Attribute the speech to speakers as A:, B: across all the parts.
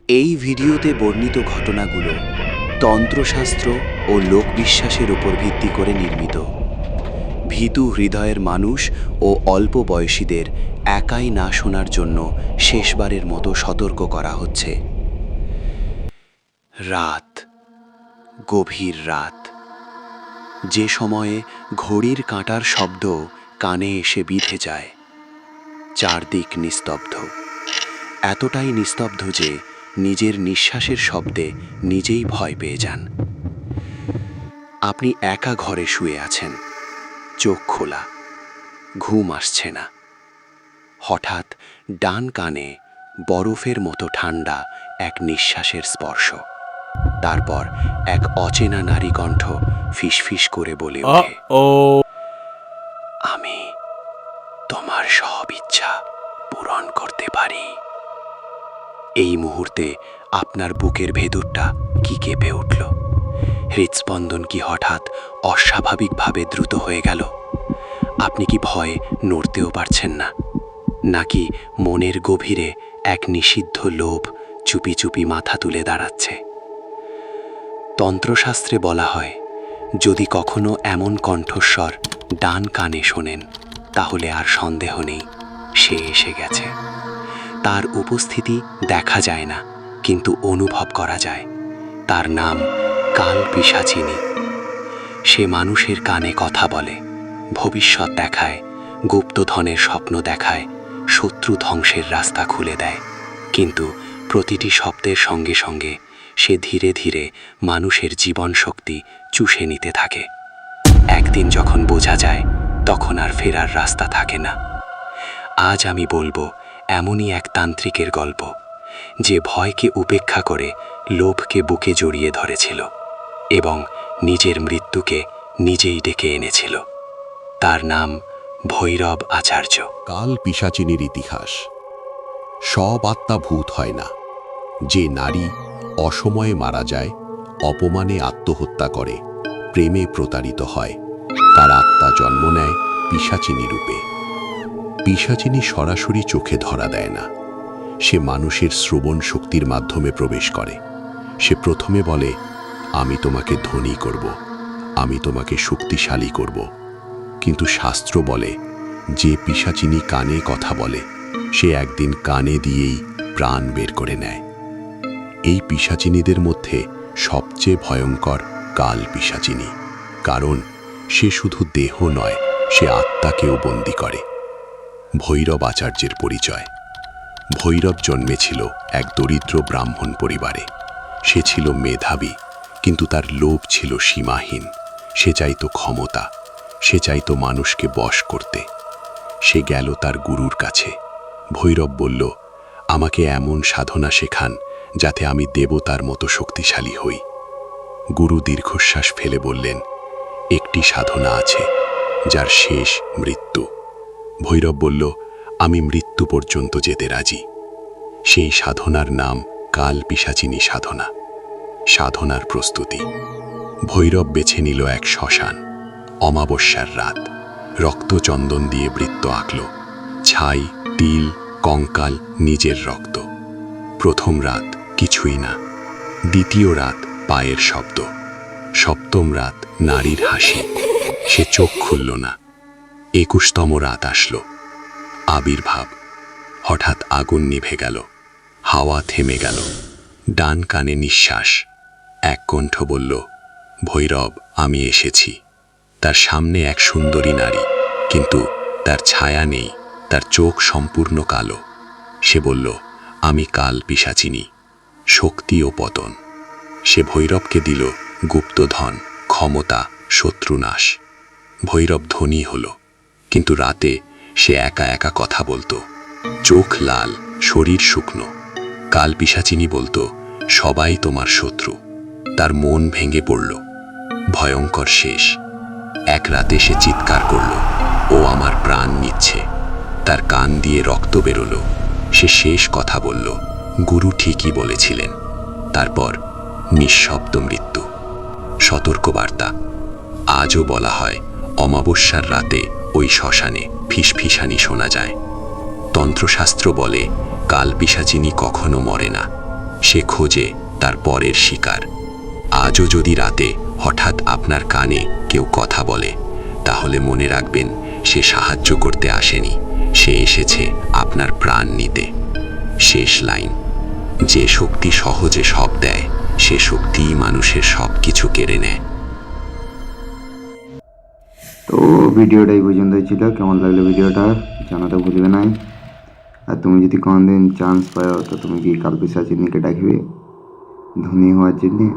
A: এই ভিডিওতে বর্ণিত ঘটনাগুলো তন্ত্রশাস্ত্র ও লোকবিশ্বাসের উপর ভিত্তি করে নির্মিত। ভীতু হৃদয়ের মানুষ ও অল্প বয়সীদের একাই না শোনার জন্য শেষবারের মতো সতর্ক করা হচ্ছে। রাত, গভীর রাত, যে সময়ে ঘড়ির কাঁটার শব্দ কানে এসে বিঁধে যায়। চারদিক নিস্তব্ধ, এতটাই নিস্তব্ধ যে নিজের নিঃশ্বাসের শব্দে নিজেই ভয় পেয়ে যান। আপনি একা ঘরে শুয়ে আছেন, চোখ খোলা, ঘুম আসছে না। হঠাৎ ডান কানে বরফের মতো ঠান্ডা এক নিঃশ্বাসের স্পর্শ। তারপর এক অচেনা নারী কণ্ঠ ফিসফিস করে বলে ওঠে, আমি তোমার সব ইচ্ছা পূরণ করতে পারি। এই মুহূর্তে আপনার বুকের ভেতরটা কি কেঁপে উঠল? হৃদস্পন্দন কি হঠাৎ অস্বাভাবিকভাবে দ্রুত হয়ে গেল? আপনি কি ভয়ে নড়তেও পারছেন না? নাকি মনের গভীরে এক নিষিদ্ধ লোভ চুপি চুপি মাথা তুলে দাঁড়াচ্ছে? তন্ত্রশাস্ত্রে বলা হয়, যদি কখনো এমন কণ্ঠস্বর ডান কানে শোনেন, তাহলে আর সন্দেহ নেই, সে এসে গেছে। তার উপস্থিতি দেখা যায় না, কিন্তু অনুভব করা যায়। তার নাম কাল পিশাচিনী। সে মানুষের কানে কথা বলে, ভবিষ্যৎ দেখায়, গুপ্তধনের স্বপ্ন দেখায়, শত্রু ধ্বংসের রাস্তা খুলে দেয়। কিন্তু প্রতিটি শব্দের সঙ্গে সঙ্গে সে ধীরে ধীরে মানুষের জীবন শক্তি চুষে নিতে থাকে। একদিন যখন বোঝা যায়, তখন আর ফেরার রাস্তা থাকে না। আজ আমি বলবো এমনই এক তান্ত্রিকের গল্প, যে ভয়কে উপেক্ষা করে লোভকে বুকে জড়িয়ে ধরেছিল এবং নিজের মৃত্যুকে নিজেই ডেকে এনেছিল। তার নাম ভৈরব আচার্য।
B: কাল পিশাচিনীর ইতিহাস। সব আত্মা ভূত হয় না। যে নারী অসময়ে মারা যায়, অপমানে আত্মহত্যা করে, প্রেমে প্রতারিত হয়, তার আত্মা জন্ম নেয় পিশাচিনী রূপে। পিশাচিনী সরাসরি চোখে ধরা দেয় না। সে মানুষের শ্রবণ শক্তির মাধ্যমে প্রবেশ করে। সে প্রথমে বলে, আমি তোমাকে ধনী করব, আমি তোমাকে শক্তিশালী করব। কিন্তু শাস্ত্র বলে, যে পিশাচিনী কানে কথা বলে, সে একদিন কানে দিয়েই প্রাণ বের করে নেয়। এই পিশাচিনীদের মধ্যে সবচেয়ে ভয়ঙ্কর কাল পিশাচিনী, কারণ সে শুধু দেহ নয়, সে আত্মাকেও বন্দী করে। ভৈরব আচার্যের পরিচয়। ভৈরব জন্মেছিল এক দরিদ্র ব্রাহ্মণ পরিবারে। সে ছিল মেধাবী, কিন্তু তার লোভ ছিল সীমাহীন। সে চাইতো ক্ষমতা, সে চাইতো মানুষকে বশ করতে। সে গেল তার গুরুর কাছে। ভৈরব বলল, আমাকে এমন সাধনা শেখান যাতে আমি দেবতার মতো শক্তিশালী হই। গুরু দীর্ঘশ্বাস ফেলে বললেন, একটি সাধনা আছে, যার শেষ মৃত্যু। ভৈরব বলল, আমি মৃত্যু পর্যন্ত যেতে রাজি। সেই সাধনার নাম কাল পিশাচিনী সাধনা। সাধনার প্রস্তুতি। ভৈরব বেছে নিল এক শ্মশান। অমাবস্যার রাত। রক্ত চন্দন দিয়ে বৃত্ত আঁকল। ছাই, তিল, কঙ্কাল, নিজের রক্ত। প্রথম রাত কিছুই না। দ্বিতীয় রাত পায়ের শব্দ। সপ্তম রাত নারীর হাসি। সে চোখ খুলল না। 21তম রাত আসলো। আবির্ভাব। হঠাৎ আগুন নিভে গেল, হাওয়া থেমে গেল, ডান কানে নিঃশ্বাস। এক কণ্ঠ বলল, ভৈরব, আমি এসেছি। তার সামনে এক সুন্দরী নারী, কিন্তু তার ছায়া নেই, তার চোখ সম্পূর্ণ কালো। সে বলল, আমি কাল পিশাচিনী, শক্তি ও পতন। সে ভৈরবকে দিল গুপ্তধন, ক্ষমতা, শত্রুনাশ। ভৈরব ধনী হল, কিন্তু রাতে সে একা একা কথা বলতো, চোখ লাল, শরীর শুকনো। কাল পিশাচিনী বলতো, সবাই তোমার শত্রু। তার মন ভেঙে পড়ল। ভয়ঙ্কর শেষ। এক রাতে সে চিৎকার করল, ও আমার প্রাণ নিচ্ছে। তার কান দিয়ে রক্ত বেরোলো। সে শেষ কথা বলল, গুরু ঠিকই বলেছিলেন। তারপর নিঃশব্দ মৃত্যু। সতর্কবার্তা। আজও বলা হয়, অমাবস্যার রাতে ওই শ্মশানে ফিসফিসানি শোনা যায়। তন্ত্রশাস্ত্র বলে, কাল পিশাচিনী কখনো মরে না, সে খোঁজে তার পরের শিকার। আজও যদি রাতে হঠাৎ আপনার কানে কেউ কথা বলে, তাহলে মনে রাখবেন সে সাহায্য করতে আসেনি, সে এসেছে আপনার প্রাণ নিতে। শেষ লাইন: যে শক্তি সহজে সব দেয়, সে শক্তিই মানুষের সব কিছু কেড়ে নেয়।
C: তো ভিডিওটা এই পর্যন্তই ছিল। কেমন লাগলো ভিডিওটা জানাতে ভুলবে না। আর তুমি যদি কোনোদিন চান্স পাও তো তুমি কি কালপিশাচিনীকে ডাকবে ধনী হওয়ার জন্যে?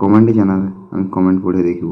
C: কমেন্টে জানাবে, আমি কমেন্ট পড়ে দেখব।